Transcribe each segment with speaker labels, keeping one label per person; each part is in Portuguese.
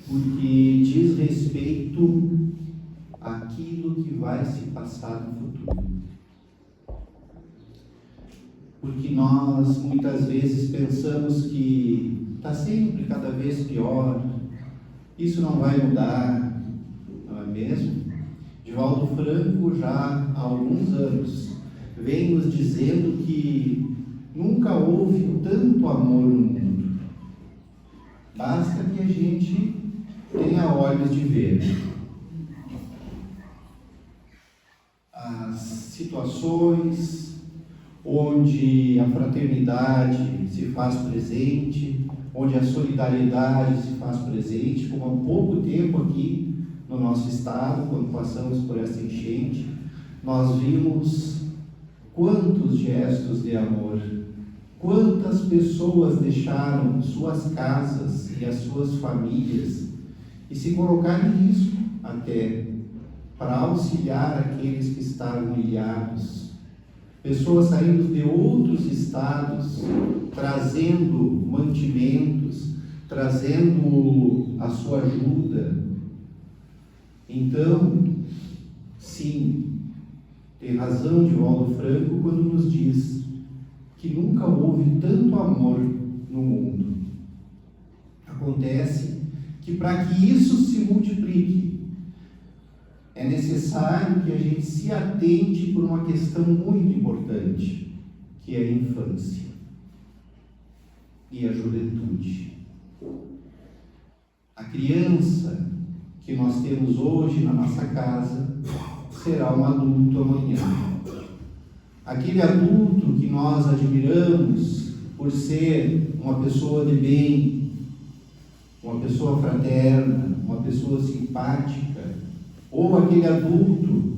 Speaker 1: porque diz respeito àquilo que vai se passar no futuro. Porque nós muitas vezes pensamos que está sempre cada vez pior, isso não vai mudar, não é mesmo? Divaldo Franco já há alguns anos vem nos dizendo que nunca houve tanto amor no mundo. Basta que a gente tenha olhos de ver as situações onde a fraternidade se faz presente, onde a solidariedade se faz presente, como há pouco tempo aqui no nosso estado, quando passamos por essa enchente, nós vimos quantos gestos de amor, quantas pessoas deixaram suas casas e as suas famílias e se colocaram em risco até para auxiliar aqueles que estavam ilhados. Pessoas saindo de outros estados, trazendo mantimentos, trazendo a sua ajuda. Então, sim, tem razão Divaldo Franco quando nos diz que nunca houve tanto amor no mundo. Acontece que para que isso se multiplique, é necessário que a gente se atente por uma questão muito importante, que é a infância e a juventude. A criança que nós temos hoje na nossa casa será um adulto amanhã. Aquele adulto que nós admiramos por ser uma pessoa de bem, uma pessoa fraterna, uma pessoa simpática, ou aquele adulto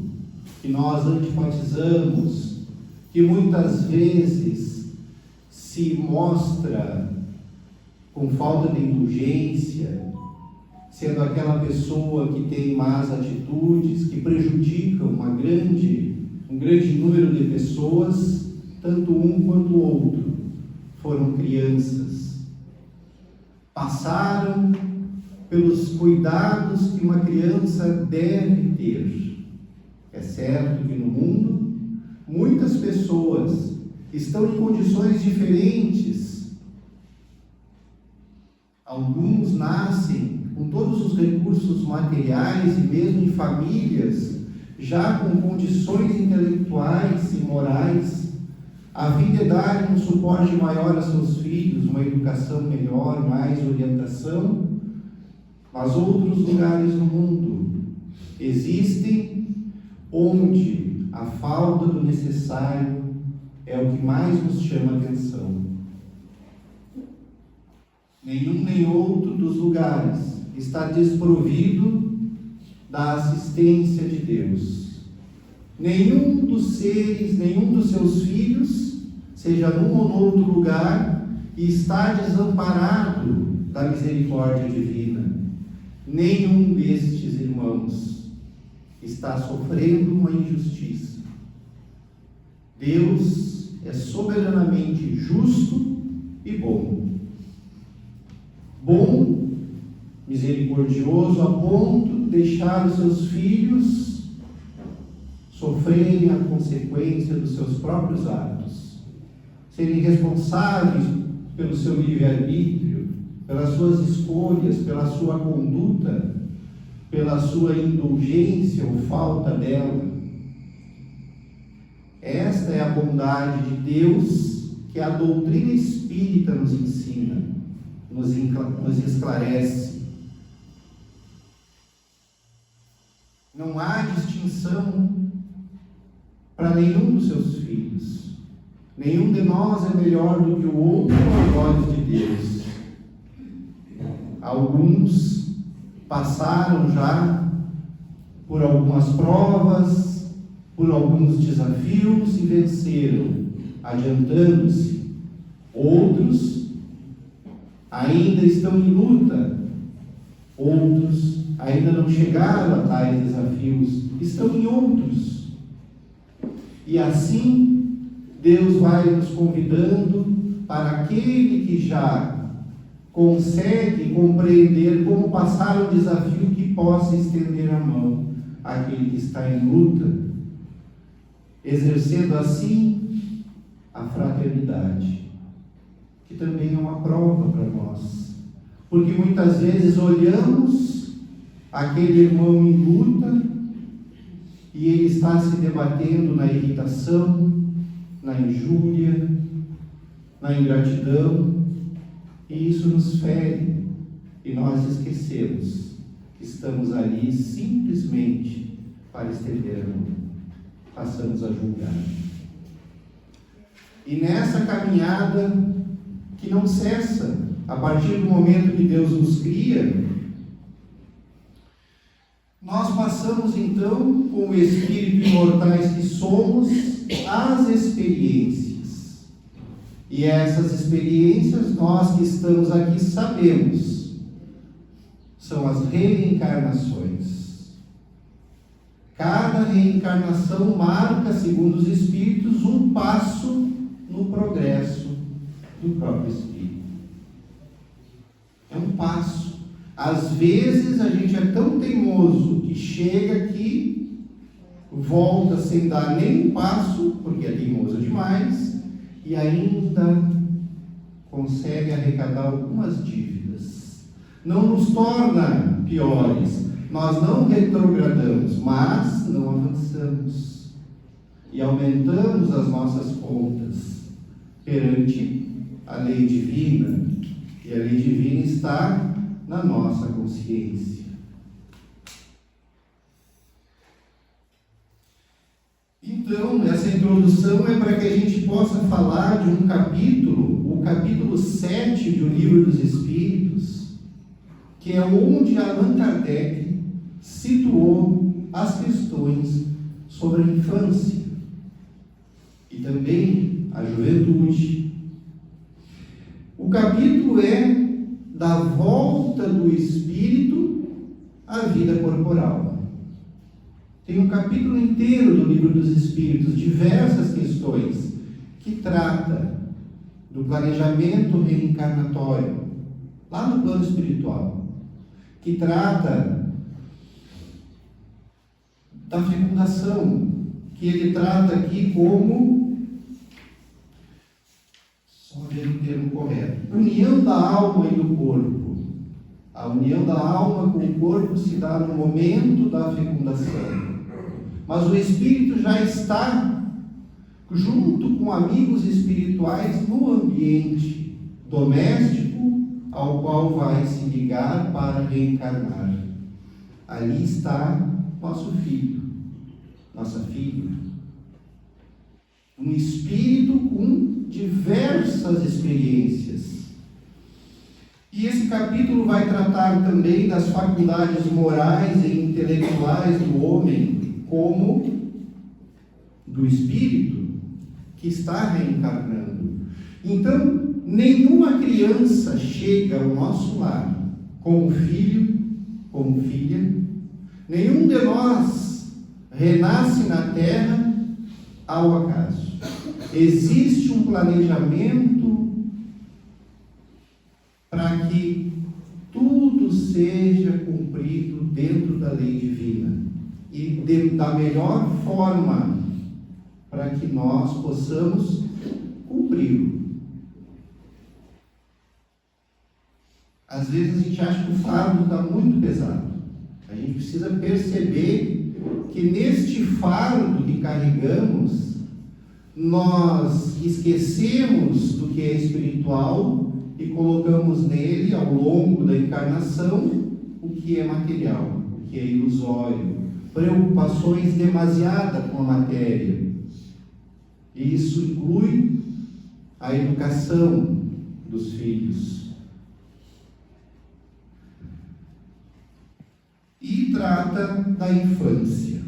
Speaker 1: que nós antipatizamos, que muitas vezes se mostra com falta de indulgência, sendo aquela pessoa que tem más atitudes, que prejudicam um grande número de pessoas, tanto um quanto o outro, foram crianças. Passaram pelos cuidados que uma criança deve ter. É certo que no mundo, muitas pessoas estão em condições diferentes. Alguns nascem com todos os recursos materiais e mesmo em famílias já com condições intelectuais e morais, a fim de dar um suporte maior a seus filhos, uma educação melhor, mais orientação. Mas outros lugares no mundo existem onde a falta do necessário é o que mais nos chama a atenção. Nenhum nem outro dos lugares está desprovido da assistência de Deus. Nenhum dos seres, nenhum dos seus filhos, seja num ou noutro lugar, está desamparado da misericórdia divina. Nenhum destes irmãos está sofrendo uma injustiça. Deus é soberanamente justo e bom. Bom, misericordioso, a ponto de deixar os seus filhos sofrerem a consequência dos seus próprios atos, serem responsáveis pelo seu livre-arbítrio, pelas suas escolhas, pela sua conduta, pela sua indulgência ou falta dela. Esta é a bondade de Deus que a doutrina espírita nos ensina, nos esclarece. Não há distinção para nenhum dos seus filhos. Nenhum de nós é melhor do que o outro aos olhos de Deus. Alguns passaram já por algumas provas, por alguns desafios e venceram, adiantando-se. Outros ainda estão em luta. Outros ainda não chegaram a tais desafios, estão em outros. E assim, Deus vai nos convidando para aquele que já consegue compreender como passar um desafio que possa estender a mão àquele que está em luta, exercendo assim a fraternidade, que também é uma prova para nós, porque muitas vezes olhamos aquele irmão em luta e ele está se debatendo na irritação, na injúria, na ingratidão, e isso nos fere, e nós esquecemos que estamos ali simplesmente para estender a mão. Passamos a julgar. E nessa caminhada que não cessa, a partir do momento que Deus nos cria, nós passamos então, como espíritos imortais que somos, as experiências. E essas experiências, nós que estamos aqui sabemos, são as reencarnações. Cada reencarnação marca, segundo os espíritos, um passo no progresso do próprio espírito. É um passo. Às vezes a gente é tão teimoso que chega aqui, volta sem dar nem um passo, porque é teimoso demais, e ainda consegue arrecadar algumas dívidas. Não nos torna piores, nós não retrogradamos, mas não avançamos e aumentamos as nossas contas perante a lei divina, e a lei divina está na nossa consciência. Então, essa introdução é para que a gente possa falar de um capítulo, o capítulo 7 do Livro dos Espíritos, que é onde Allan Kardec situou as questões sobre a infância e também a juventude. O capítulo é da volta do espírito à vida corporal. Tem um capítulo inteiro do Livro dos Espíritos, diversas questões, que trata do planejamento reencarnatório, lá no plano espiritual, que trata da fecundação, que ele trata aqui como, só ver o termo correto, união da alma e do corpo. A união da alma com o corpo se dá no momento da fecundação. Mas o espírito já está junto com amigos espirituais no ambiente doméstico ao qual vai se ligar para reencarnar. Ali está nosso filho, nossa filha. Um espírito com diversas experiências. E esse capítulo vai tratar também das faculdades morais e intelectuais do homem, como do espírito que está reencarnando. Então, nenhuma criança chega ao nosso lar como filho, como filha. Nenhum de nós renasce na terra ao acaso. Existe um planejamento para que tudo seja cumprido dentro da lei divina e da melhor forma para que nós possamos cumpri-lo. Às vezes a gente acha que o fardo está muito pesado. A gente precisa perceber que neste fardo que carregamos, nós esquecemos do que é espiritual e colocamos nele, ao longo da encarnação, o que é material, o que é ilusório, preocupações demasiadas com a matéria. E isso inclui a educação dos filhos. E trata da infância.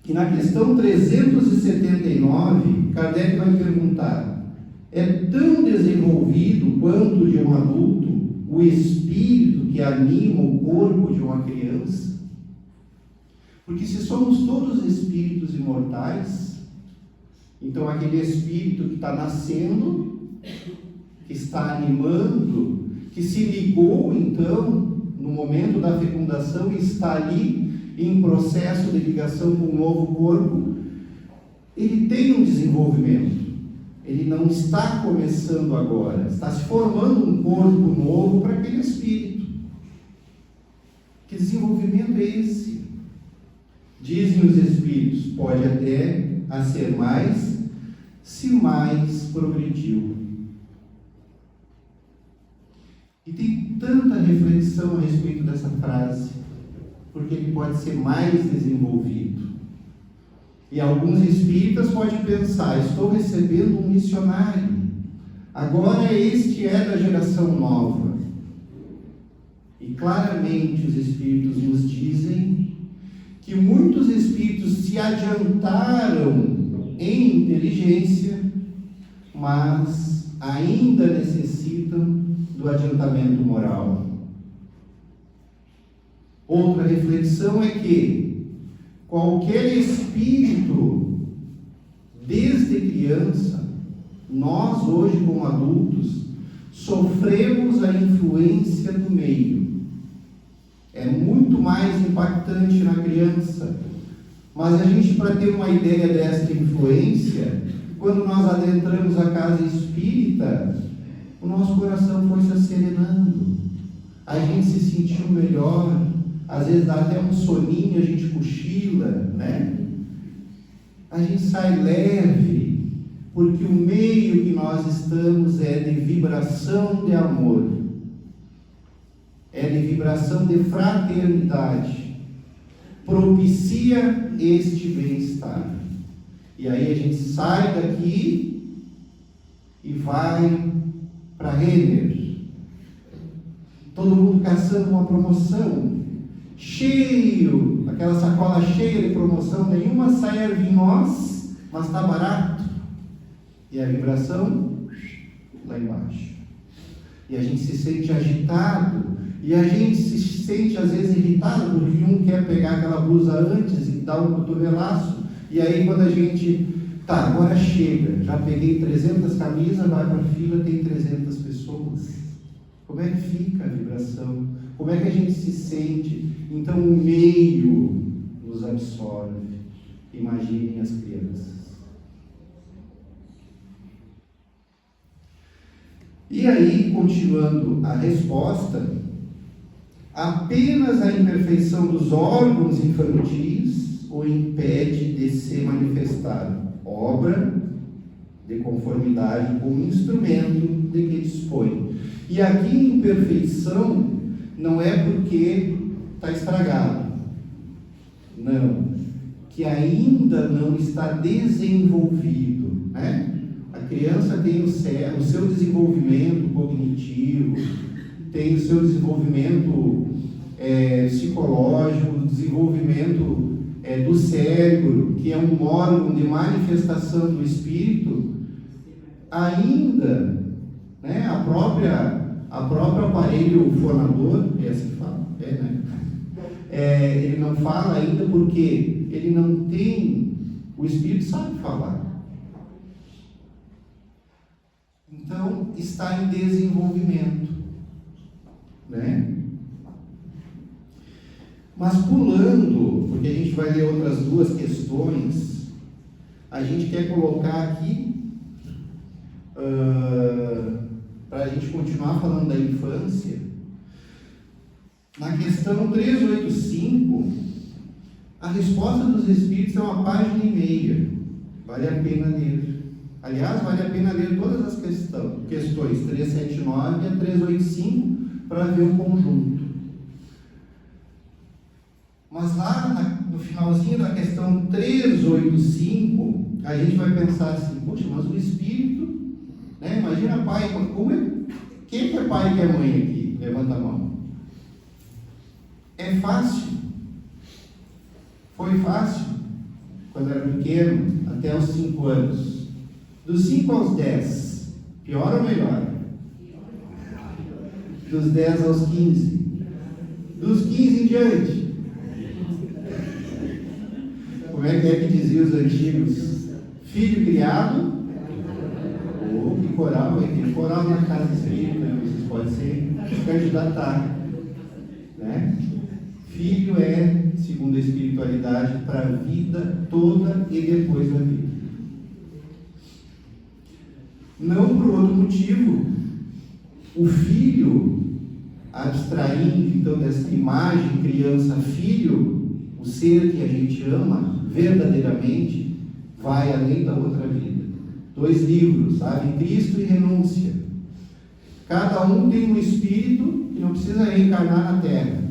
Speaker 1: E na questão 379, Kardec vai perguntar: é tão desenvolvido quanto de um adulto o espírito que anima o corpo de uma criança? Porque se somos todos espíritos imortais, então aquele espírito que está nascendo, que está animando, que se ligou então no momento da fecundação e está ali em processo de ligação com um novo corpo, ele tem um desenvolvimento. Ele não está começando agora, está se formando um corpo novo para aquele espírito. Que desenvolvimento é esse? Dizem os espíritos, pode até a ser mais, se mais progrediu. E tem tanta reflexão a respeito dessa frase, porque ele pode ser mais desenvolvido. E alguns espíritas podem pensar, estou recebendo um missionário, agora este é da geração nova. E claramente os espíritos nos dizem que muitos espíritos se adiantaram em inteligência, mas ainda necessitam do adiantamento moral. Outra reflexão é que qualquer espírito, desde criança, nós hoje como adultos, sofremos a influência do meio. É muito mais impactante na criança. Mas a gente, para ter uma ideia desta influência, quando nós adentramos a casa espírita, o nosso coração foi se acerenando. A gente se sentiu melhor. Às vezes dá até um soninho, a gente cochila, né? A gente sai leve, porque o meio que nós estamos é de vibração de amor, é de vibração de fraternidade, propicia este bem-estar. E aí a gente sai daqui e vai para Renner, todo mundo caçando uma promoção, cheio, aquela sacola cheia de promoção, nenhuma serve em nós, mas está barato. E a vibração lá embaixo. E a gente se sente agitado, e a gente se sente às vezes irritado, porque um quer pegar aquela blusa antes e dar um cotovelaço, e aí quando a gente, tá, agora chega, já peguei 300 camisas, vai para a fila, tem 300 pessoas. Como é que fica a vibração? Como é que a gente se sente? Então o meio nos absorve. Imaginem as crianças. E aí, continuando a resposta, apenas a imperfeição dos órgãos infantis o impede de se manifestar, obra de conformidade com o instrumento de que dispõe. E aqui imperfeição não é porque está estragado, não, que ainda não está desenvolvido, né? A criança tem o seu desenvolvimento cognitivo, tem o seu desenvolvimento psicológico, o desenvolvimento do cérebro, que é um órgão de manifestação do espírito, ainda, né, a próprio aparelho fonador, é assim que fala, né? Ele não fala ainda porque ele não tem, o espírito sabe falar. Então, está em desenvolvimento, né? Mas pulando, porque a gente vai ler outras duas questões, a gente quer colocar aqui, para a gente continuar falando da infância, na questão 385, a resposta dos Espíritos é uma página e meia, vale a pena ler. Aliás, vale a pena ler todas as questões 379 a 385 para ver o conjunto. Mas lá no finalzinho da questão 385, a gente vai pensar assim, poxa, mas o Espírito, né? Imagina pai, quem é pai e quem é mãe aqui? Levanta a mão. É fácil? Foi fácil? Quando era pequeno, até os 5 anos. Dos 5 aos 10, pior ou melhor? Dos 10 aos 15. Dos 15 em diante. Como é que diziam os antigos? Filho criado. Oh, que coral, hein? Tem coral na casa espírita, né? Vocês pode se candidatar, né? Filho é, segundo a espiritualidade, para a vida toda e depois da vida. Não por outro motivo. O filho, abstraindo então dessa imagem criança-filho, o ser que a gente ama verdadeiramente, vai além da outra vida. 2 livros, sabe? Cristo e Renúncia. Cada um tem um espírito que não precisa reencarnar na Terra.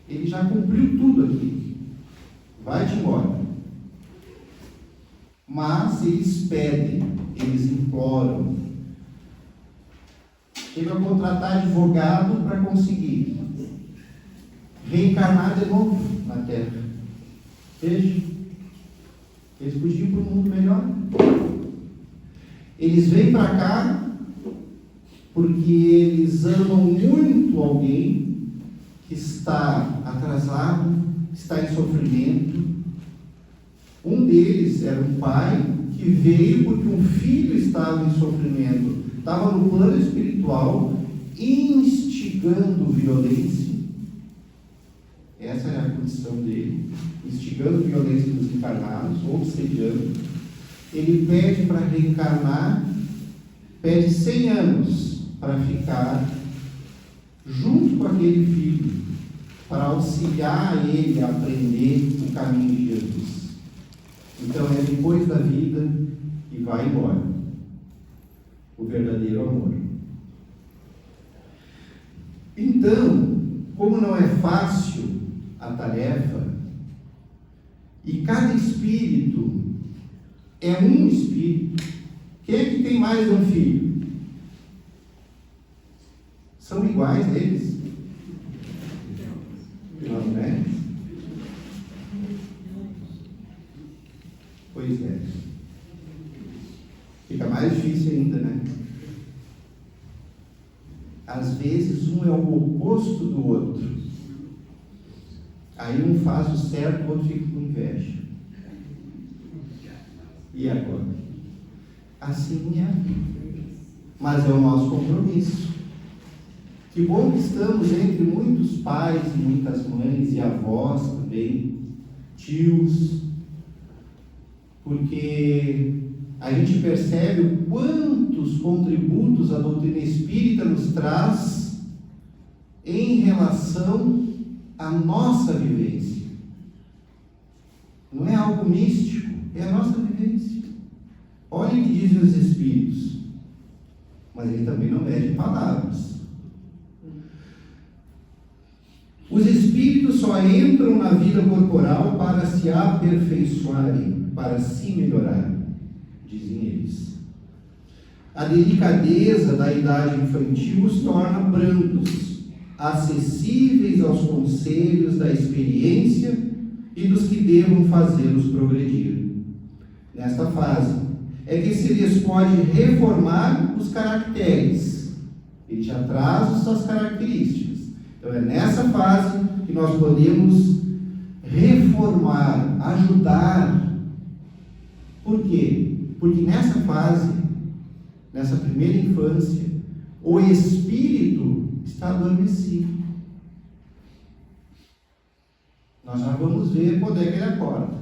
Speaker 1: Ele já cumpriu tudo aqui. Vai-te embora. Mas eles pedem, eles imploram. Chega a contratar advogado para conseguir reencarnar de novo na Terra. Veja, eles podiam ir para um mundo melhor. Eles vêm para cá porque eles amam muito alguém que está atrasado, está em sofrimento. Um deles era um pai que veio porque um filho estava em sofrimento, estava no plano espiritual, instigando violência. Essa era a condição dele, instigando violência dos encarnados, obsediando. Ele pede para reencarnar, pede 100 anos para ficar junto com aquele filho, para auxiliar ele a aprender o caminho de Jesus. Então é depois da vida e vai embora. O verdadeiro amor. Então, como não é fácil a tarefa, e cada espírito é um espírito, quem é que tem mais um filho? São iguais eles? Não, né? Pois é. Fica mais difícil ainda, né? Às vezes um é o oposto do outro. Aí um faz o certo, o outro fica com inveja. E agora? Assim é a vida. Mas é o nosso compromisso. Que bom que estamos entre muitos pais e muitas mães e avós também, tios, porque a gente percebe o quantos contributos a doutrina espírita nos traz em relação à nossa vivência. Não é algo místico, é a nossa vivência. Olha o que dizem os espíritos, mas ele também não mede palavras. Os espíritos só entram na vida corporal para se aperfeiçoarem, para se melhorarem, dizem eles. A delicadeza da idade infantil os torna brandos, acessíveis aos conselhos da experiência e dos que devam fazê-los progredir. Nesta fase, é que se lhes pode reformar os caracteres. Ele já traz as suas características. Então é nessa fase que nós podemos reformar, ajudar. Por quê? Porque nessa fase, nessa primeira infância, o espírito está adormecido. Nós já vamos ver quando é que ele acorda.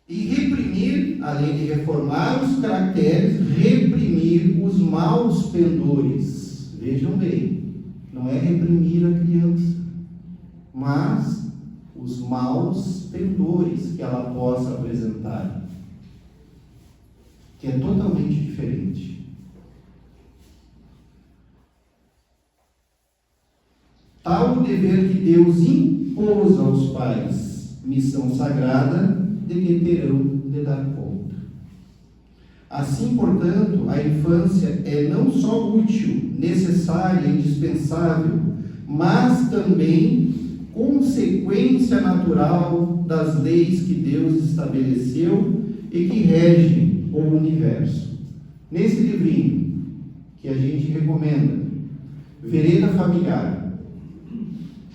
Speaker 1: E reprimir, além de reformar os caracteres, reprimir os maus pendores. Vejam bem, não é reprimir a criança, mas os maus pendores que ela possa apresentar, que é totalmente diferente. Tal o dever que Deus impôs aos pais, missão sagrada de que terão de dar conta. Assim, portanto, a infância é não só útil, necessária, indispensável, mas também consequência natural das leis que Deus estabeleceu e que regem o universo. Nesse livrinho que a gente recomenda, Vereda Familiar,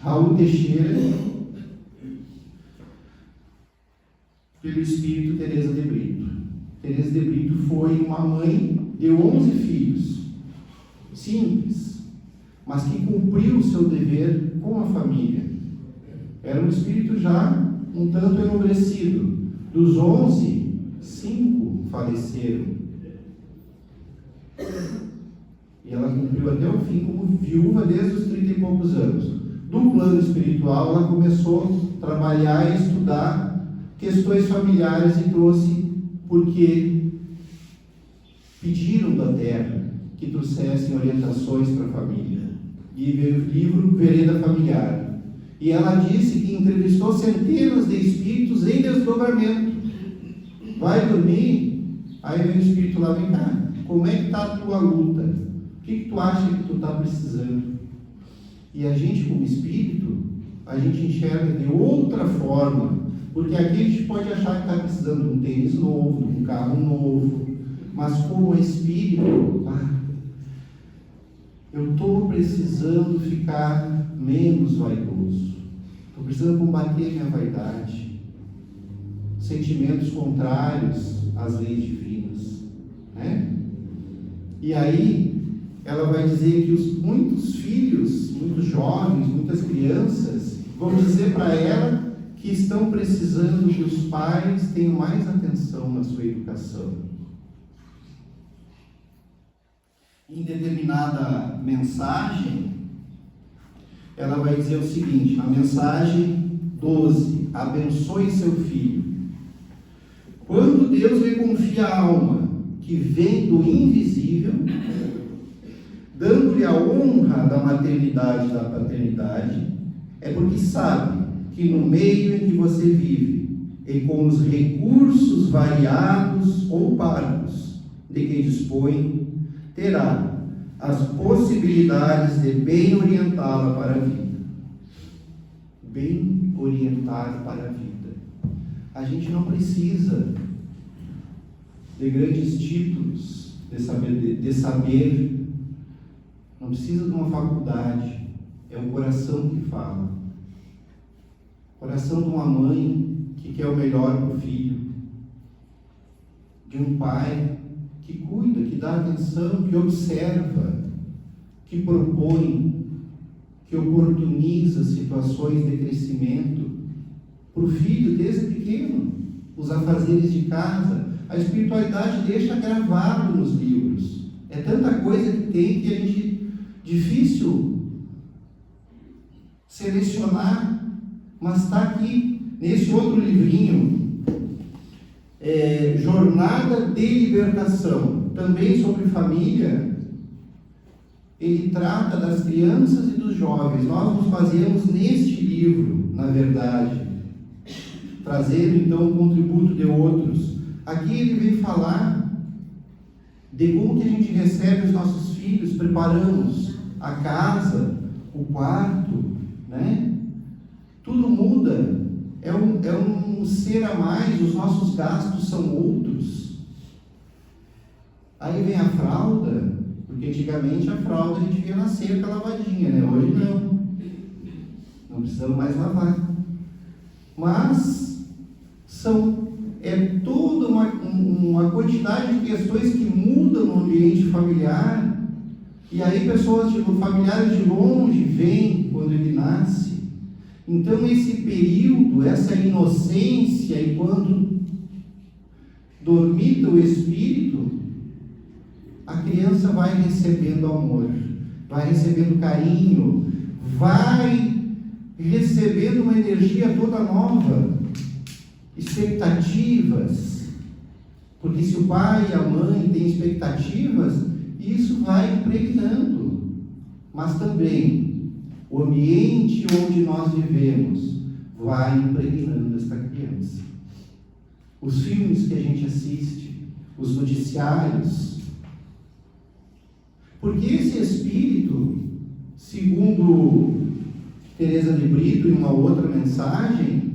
Speaker 1: Raul Teixeira, pelo espírito Teresa de Brito. Teresa de Brito foi uma mãe deu 11 filhos, simples, mas que cumpriu o seu dever com a família. Era um espírito já um tanto enobrecido. Dos 11, 5 faleceram. E ela cumpriu até o fim como viúva desde os 30 e poucos anos. Do plano espiritual, ela começou a trabalhar e estudar questões familiares e trouxe, porque pediram da terra que trouxessem orientações para a família. E veio o livro Vereda Familiar. E ela disse que entrevistou centenas de espíritos em desdobramento. Vai dormir? Aí vem o espírito lá, vem cá, como é que está a tua luta? O que tu acha que tu está precisando? E a gente, como espírito, a gente enxerga de outra forma, porque aqui a gente pode achar que está precisando de um tênis novo, de um carro novo, mas como espírito, eu estou precisando ficar menos vaidoso, estou precisando combater a minha vaidade, sentimentos contrários às leis divinas, né? E aí ela vai dizer que muitos filhos, muitos jovens, muitas crianças vão dizer para ela que estão precisando que os pais tenham mais atenção na sua educação. Em determinada mensagem, ela vai dizer o seguinte, na mensagem 12, abençoe seu filho. Quando Deus lhe confia a alma que vem do invisível, dando-lhe a honra da maternidade e da paternidade, é porque sabe que no meio em que você vive, e com os recursos variados ou parcos de que dispõe, terá as possibilidades de bem orientá-la para a vida. Bem orientar para a vida. A gente não precisa de grandes títulos, de saber, não precisa de uma faculdade, é o coração que fala. O coração de uma mãe que quer o melhor para o filho, de um pai que cuida, que dá atenção, que observa, que propõe, que oportuniza situações de crescimento para o filho desde pequeno, os afazeres de casa. A espiritualidade deixa gravado nos livros. É tanta coisa que tem que a gente difícil selecionar, mas está aqui nesse outro livrinho, Jornada de Libertação, também sobre família. Ele trata das crianças e dos jovens. Nós nos baseamos neste livro, na verdade, trazendo então o contributo de outros. Aqui ele vem falar de como que a gente recebe os nossos filhos, preparamos a casa, o quarto, né? Tudo muda, é um ser a mais, os nossos gastos são outros. Aí vem a fralda, porque antigamente a fralda a gente via na cerca lavadinha, né? Hoje não precisamos mais lavar. Mas é toda uma quantidade de questões que mudam no ambiente familiar, e aí familiares de longe vêm quando ele nasce. Então esse período, essa inocência, e quando dormita o espírito, a criança vai recebendo amor, vai recebendo carinho, vai recebendo uma energia toda nova, expectativas, porque se o pai e a mãe têm expectativas, isso vai impregnando, mas também o ambiente onde nós vivemos vai impregnando esta criança. Os filmes que a gente assiste, os noticiários, porque esse espírito, segundo Teresa de Brito em uma outra mensagem,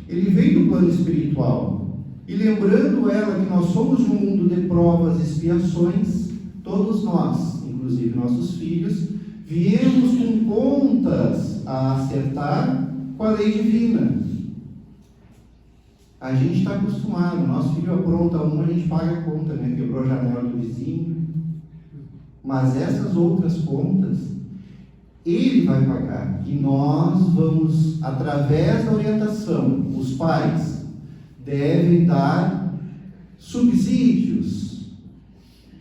Speaker 1: ele veio do plano espiritual, e lembrando ela que nós somos um mundo de provas e expiações, todos nós, inclusive nossos filhos, viemos com contas a acertar com a lei divina. A gente está acostumado, nosso filho apronta uma, a gente paga a conta, né? Quebrou a janela do vizinho, Mas essas outras contas, Ele vai pagar. E nós vamos, através da orientação, os pais devem dar subsídios,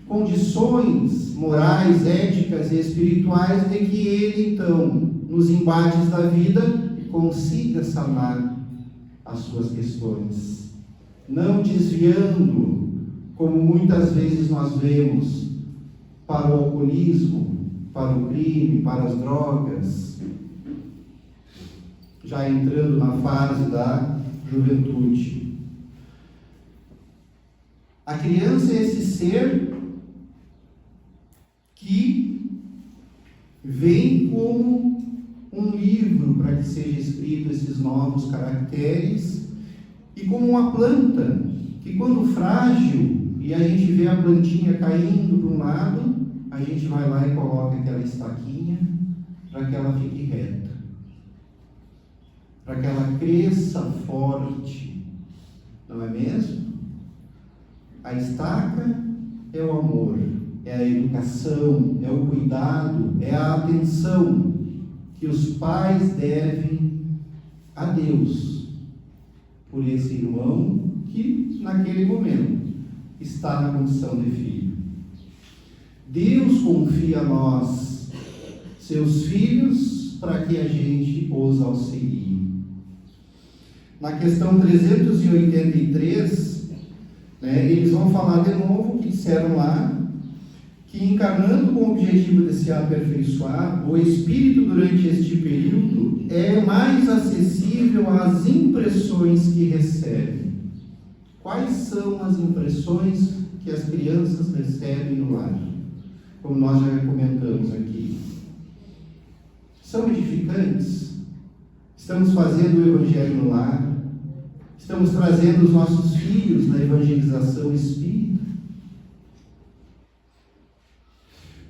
Speaker 1: condições morais, éticas e espirituais de que ele, então, nos embates da vida, consiga sanar as suas questões, não desviando, como muitas vezes nós vemos, para o alcoolismo, para o crime, para as drogas, já entrando na fase da juventude. A criança é esse ser que vem como um livro para que seja escrito esses novos caracteres, e como uma planta que, quando frágil e a gente vê a plantinha caindo para um lado, a gente vai lá e coloca aquela estaquinha para que ela fique reta, para que ela cresça forte, não é mesmo? A estaca é o amor, é a educação, é o cuidado, é a atenção que os pais devem a Deus por esse irmão que naquele momento está na condição de filho. Deus confia a nós, seus filhos, para que a gente os auxilie. Na questão 383, eles vão falar de novo o que disseram lá, que encarnando com o objetivo de se aperfeiçoar, o espírito durante este período é mais acessível às impressões que recebe. Quais são as impressões que as crianças recebem no lar? Como nós já comentamos aqui. São edificantes? Estamos fazendo o evangelho no lar? Estamos trazendo os nossos filhos na evangelização espírita?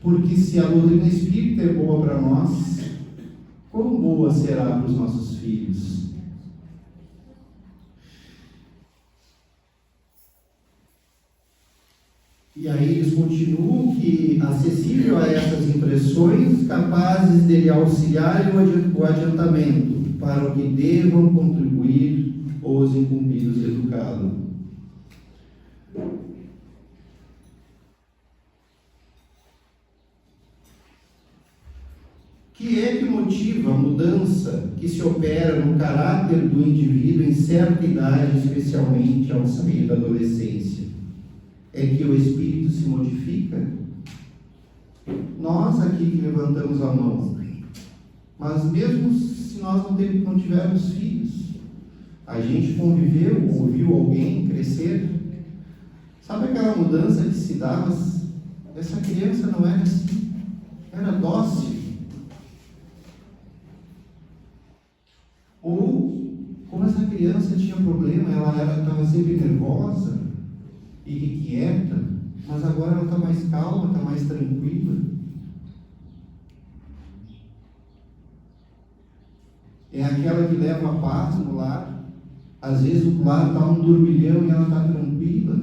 Speaker 1: Porque se a doutrina espírita é boa para nós, quão boa será para os nossos filhos? E aí eles continuam que, acessível a essas impressões, capazes de lhe auxiliar o adiantamento, para o que devam contribuir os incumbidos de educá-lo. Que é que motiva a mudança que se opera no caráter do indivíduo em certa idade, especialmente ao sair da adolescência? É que o espírito se modifica? Nós aqui que levantamos a mão, mas mesmo se nós não tivermos filhos, a gente conviveu, ouviu alguém crescer, sabe aquela mudança que se dá, mas essa criança não era assim, era dócil. Ou, como essa criança tinha problema, ela estava sempre nervosa e inquieta, mas agora ela está mais calma, está mais tranquila. É aquela que leva a paz no lar. Às vezes o lar está um turbilhão e ela está tranquila.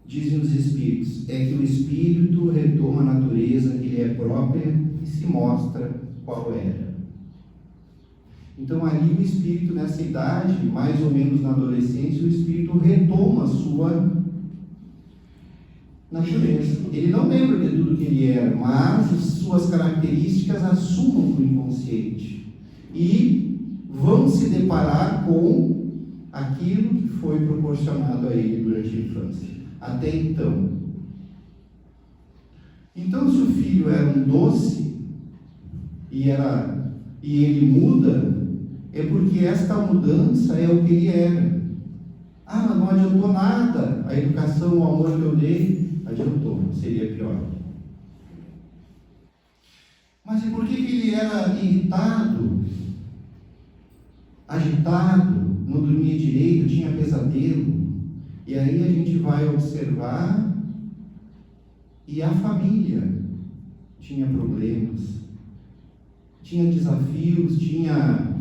Speaker 1: Dizem os Espíritos, é que o Espírito retoma a natureza que lhe é própria e se mostra qual era. Então ali o Espírito, nessa idade, mais ou menos na adolescência, o Espírito retoma a sua natureza. Ele não lembra de tudo que ele era, mas as suas características assumam para o inconsciente e vão se deparar com aquilo que foi proporcionado a ele durante a infância. Até então. Então, se o filho era um doce e ele muda, é porque esta mudança é o que ele era. Ah, mas não adiantou nada a educação, o amor que eu dei. Adiantou, seria pior. Mas e por que ele era irritado, agitado, não dormia direito, tinha pesadelo? E aí a gente vai observar, e a família tinha problemas, tinha desafios, tinha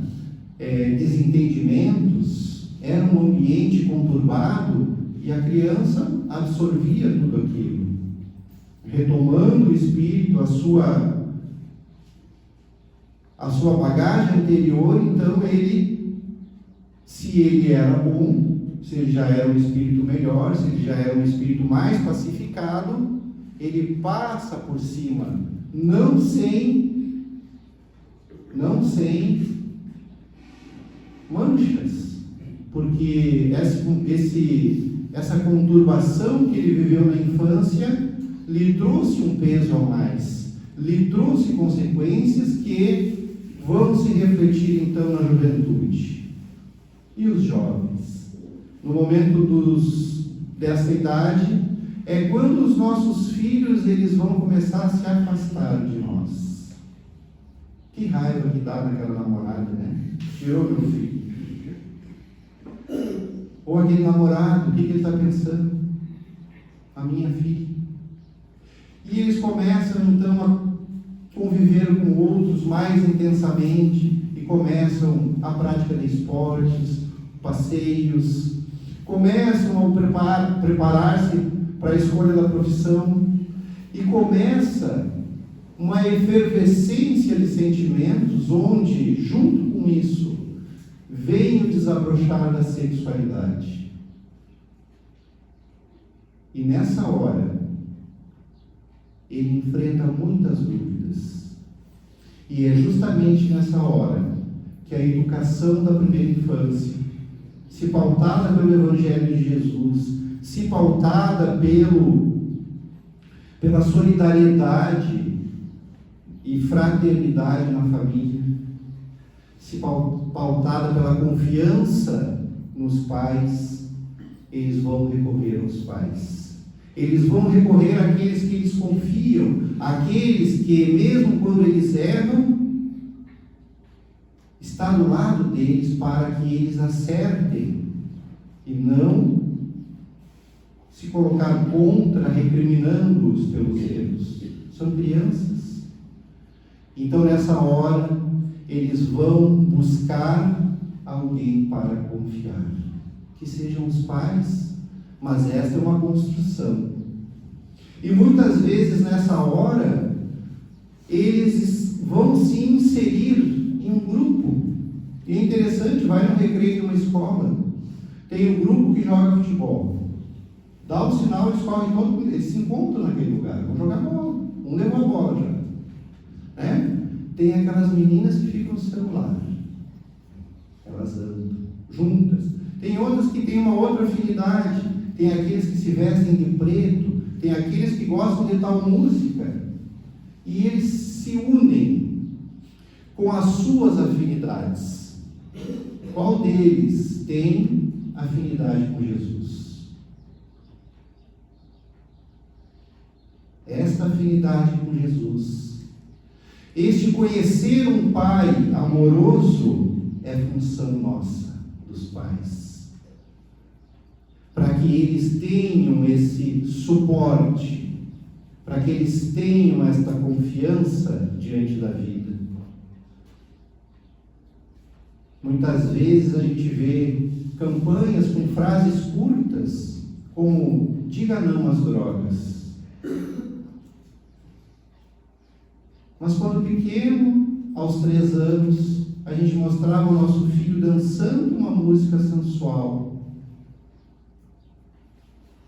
Speaker 1: desentendimentos, era um ambiente conturbado, e a criança absorvia tudo aquilo. Retomando o espírito, a sua bagagem anterior, então se ele era bom, se ele já era um espírito melhor, se ele já era um espírito mais pacificado, ele passa por cima, não sem manchas, porque essa conturbação que ele viveu na infância lhe trouxe um peso a mais, lhe trouxe consequências que vão se refletir então na juventude. E os jovens? No momento dessa idade, é quando os nossos filhos eles vão começar a se afastar de nós. Que raiva que dá naquela namorada, né? Tirou meu filho. Ou aquele namorado, o que ele está pensando? A minha filha. E eles começam então a conviver com outros mais intensamente e começam a prática de esportes, passeios, começam a preparar-se para a escolha da profissão e começa uma efervescência de sentimentos onde, junto com isso, vem o desabrochar da sexualidade. E nessa hora, ele enfrenta muitas dúvidas. E é justamente nessa hora que a educação da primeira infância, se pautada pelo Evangelho de Jesus, se pautada pela solidariedade e fraternidade na família, se pautada pela confiança nos pais, eles vão recorrer aos pais. Eles vão recorrer àqueles que eles confiam, àqueles que, mesmo quando eles erram, está do lado deles para que eles acertem e não se colocar contra, recriminando-os pelos erros. São crianças. Então, nessa hora, eles vão buscar alguém para confiar. Que sejam os pais, mas esta é uma construção. E muitas vezes, nessa hora, eles vão se inserir em um grupo. E é interessante, vai no recreio de uma escola, tem um grupo que joga futebol. Dá o sinal, eles correm todo, eles se encontram naquele lugar, vão jogar bola. Um levou a bola já. Né? Tem aquelas meninas que ficam no celular. Elas andam juntas. Tem outras que têm uma outra afinidade. Tem aqueles que se vestem de preto. Tem aqueles que gostam de tal música. E eles se unem com as suas afinidades. Qual deles tem afinidade com Jesus? Esta afinidade com Jesus, este conhecer um Pai amoroso, é função nossa, dos pais, para que eles tenham esse suporte, para que eles tenham esta confiança diante da vida. Muitas vezes a gente vê campanhas com frases curtas, como diga não às drogas. Mas quando pequeno, aos 3 anos, a gente mostrava o nosso filho dançando uma música sensual,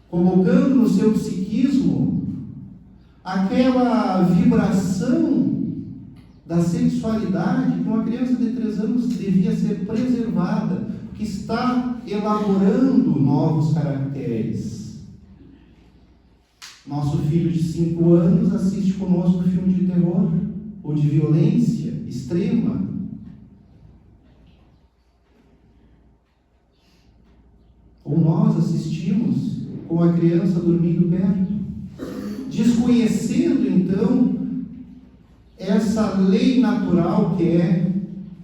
Speaker 1: colocando no seu psiquismo aquela vibração da sexualidade que uma criança de 3 anos devia ser preservada, que está elaborando novos caracteres. Nosso filho de 5 anos assiste conosco filme de terror ou de violência extrema. Ou nós assistimos com a criança dormindo perto, desconhecendo então essa lei natural que é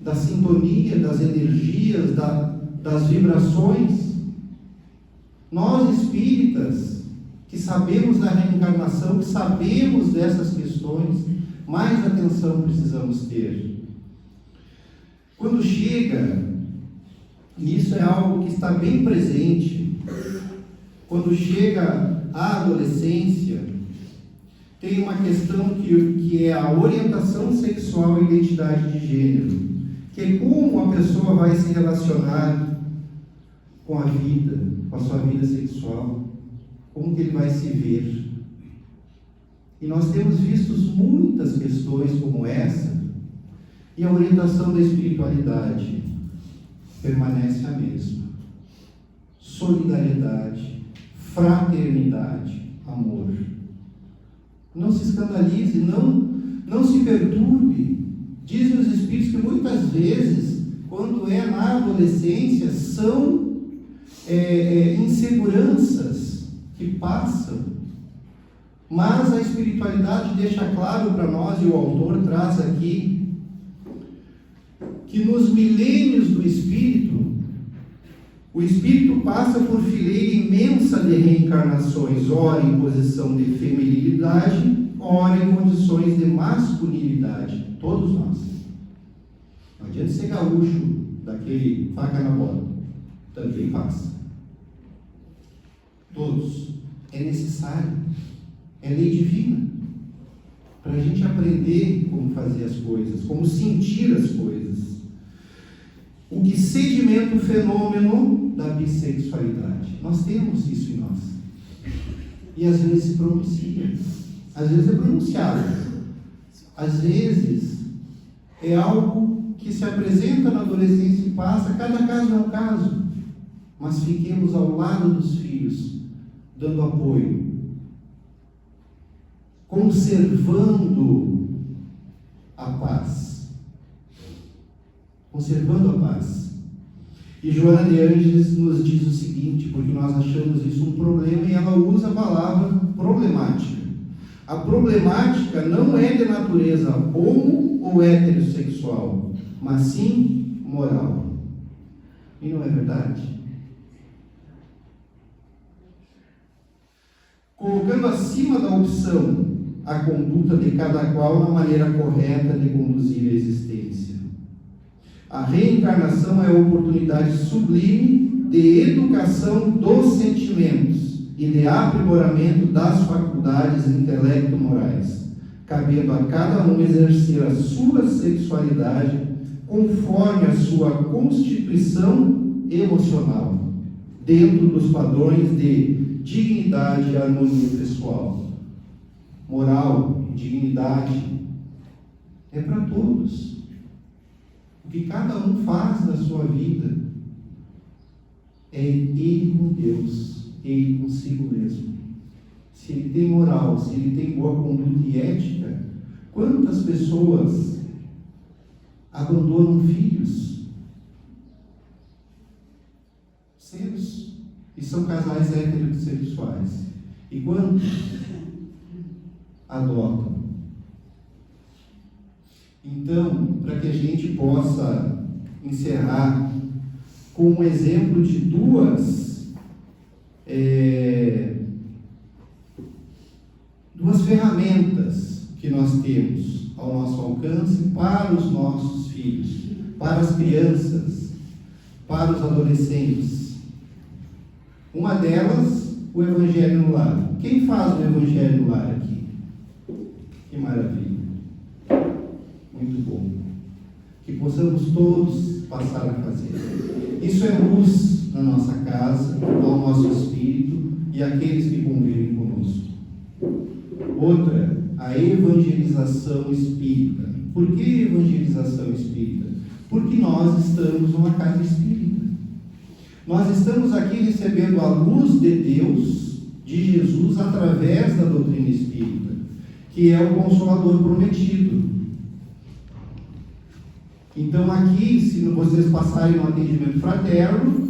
Speaker 1: da sintonia, das energias, das vibrações. Nós espíritas, que sabemos da reencarnação, que sabemos dessas questões, mais atenção precisamos ter. Quando chega, e isso é algo que está bem presente, quando chega à adolescência, tem uma questão que é a orientação sexual e identidade de gênero, que é como a pessoa vai se relacionar com a vida, com a sua vida sexual, como que ele vai se ver. E nós temos visto muitas questões como essa, e a orientação da espiritualidade permanece a mesma. Solidariedade, fraternidade, amor. Não se escandalize, não se perturbe. Dizem os Espíritos que muitas vezes, quando é na adolescência, são inseguranças que passam. Mas a espiritualidade deixa claro para nós, e o autor traz aqui, que nos milênios do Espírito, o Espírito passa por fileira imensa de reencarnações, ora em posição de feminilidade, ora em condições de masculinidade. Todos nós. Não adianta ser gaúcho, daquele faca na bola. Também passa. Todos. É necessário. É lei divina. Para a gente aprender como fazer as coisas, como sentir as coisas. O que sedimenta o fenômeno da bissexualidade. Nós temos isso em nós. E às vezes se pronuncia. Às vezes é pronunciado. Às vezes é algo que se apresenta na adolescência e passa. Cada caso é um caso. Mas fiquemos ao lado dos filhos, dando apoio, conservando a paz. Conservando a paz. E Joana de Ângeles nos diz o seguinte, porque nós achamos isso um problema, e ela usa a palavra problemática. A problemática não é de natureza homo ou heterossexual, mas sim moral. E não é verdade? Colocando acima da opção a conduta de cada qual na maneira correta de conduzir a existência. A reencarnação é a oportunidade sublime de educação dos sentimentos e de aprimoramento das faculdades intelecto-morais, cabendo a cada um exercer a sua sexualidade conforme a sua constituição emocional, dentro dos padrões de dignidade e harmonia pessoal. Moral, dignidade, é para todos. O que cada um faz na sua vida é ele com Deus, ele consigo mesmo. Se ele tem moral, se ele tem boa conduta e ética, quantas pessoas abandonam filhos seus e são casais heterossexuais? E quantos adotam? Então, para que a gente possa encerrar com um exemplo de duas ferramentas que nós temos ao nosso alcance para os nossos filhos, para as crianças, para os adolescentes. Uma delas, o Evangelho no Lar. Quem faz o Evangelho no Lar aqui? Que maravilha! Muito bom. Que possamos todos passar a fazer. Isso é luz na nossa casa, ao nosso espírito e àqueles que convivem conosco. Outra, a evangelização espírita. Por que evangelização espírita? Porque nós estamos numa casa espírita. Nós estamos aqui recebendo a luz de Deus, de Jesus, através da doutrina espírita, que é o Consolador prometido. Então aqui, se vocês passarem no atendimento fraterno,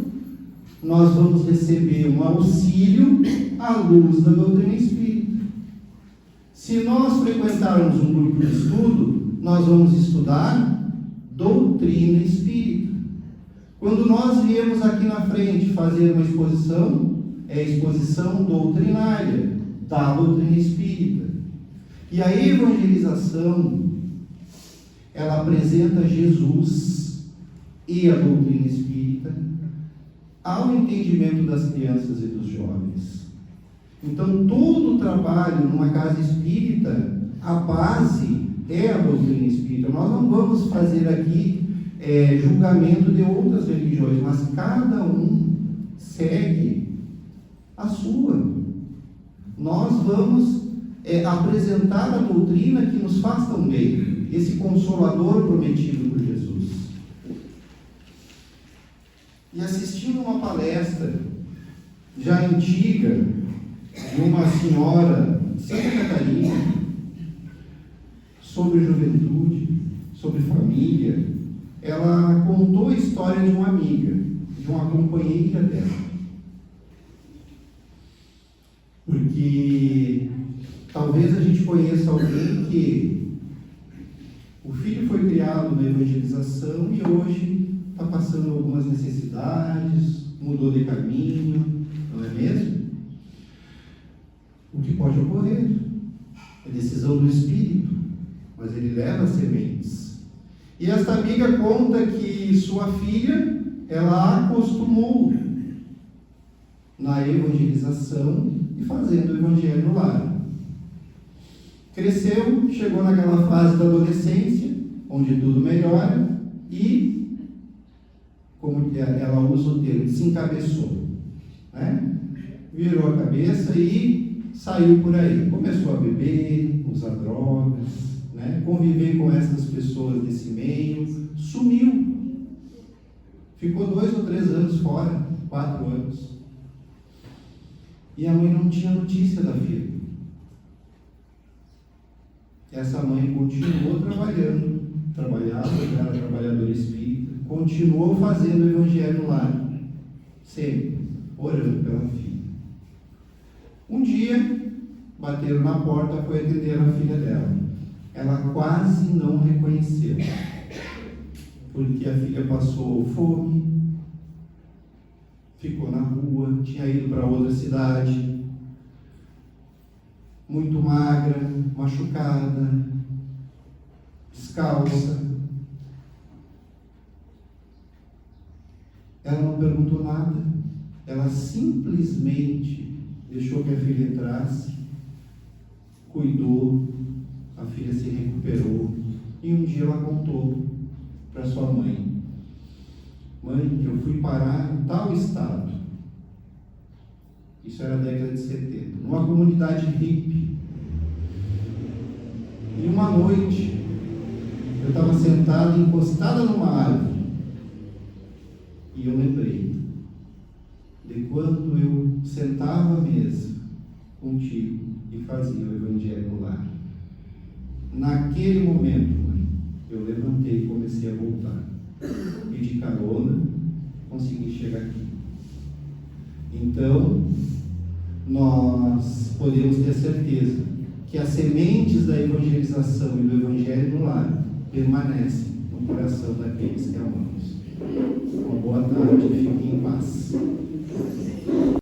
Speaker 1: nós vamos receber um auxílio à luz da doutrina espírita. Se nós frequentarmos um grupo de estudo, nós vamos estudar doutrina espírita. Quando nós viemos aqui na frente fazer uma exposição, é a exposição doutrinária da doutrina espírita. E a evangelização, ela apresenta Jesus e a doutrina espírita ao entendimento das crianças e dos jovens. Então, todo o trabalho numa casa espírita, a base é a doutrina espírita. Nós não vamos fazer aqui julgamento de outras religiões, mas cada um segue a sua. Nós vamos apresentar a doutrina que nos faz tão bem, esse consolador prometido por Jesus. E assistindo uma palestra já antiga de uma senhora de Santa Catarina sobre juventude, sobre família, ela contou a história de uma amiga, de uma companheira dela. Porque talvez a gente conheça alguém que o filho foi criado na evangelização e hoje está passando algumas necessidades, mudou de caminho, não é mesmo? O que pode ocorrer é decisão do Espírito, mas ele leva sementes. E esta amiga conta que sua filha, ela acostumou na evangelização e fazendo o evangelho no lar. Cresceu, chegou naquela fase da adolescência, onde tudo melhora, e, como ela usa o termo, se encabeçou, né? Virou a cabeça e saiu por aí. Começou a beber, usar drogas, né? Conviver com essas pessoas desse meio, sumiu. Ficou 2 ou 3 anos fora, 4 anos. E a mãe não tinha notícia da filha. Essa mãe continuou trabalhava, era trabalhadora espírita, continuou fazendo o evangelho no lar, sempre, orando pela filha. Um dia, bateram na porta, foi atender a filha dela. Ela quase não reconheceu, porque a filha passou fome, ficou na rua, tinha ido para outra cidade, muito magra, machucada, descalça. Ela não perguntou nada, ela simplesmente deixou que a filha entrasse, cuidou, a filha se recuperou, e um dia ela contou para sua mãe: mãe, eu fui parar em tal estado. Isso era a década de 70, numa comunidade hippie. E uma noite, eu estava sentado, encostada numa árvore, e eu lembrei de quando eu sentava à mesa contigo e fazia o evangelho no lar. Naquele momento, mãe, eu levantei e comecei a voltar. E de carona, consegui chegar aqui. Então, nós podemos ter certeza que as sementes da evangelização e do evangelho no lar permanecem no coração daqueles que amamos. Uma boa tarde, fiquem em paz.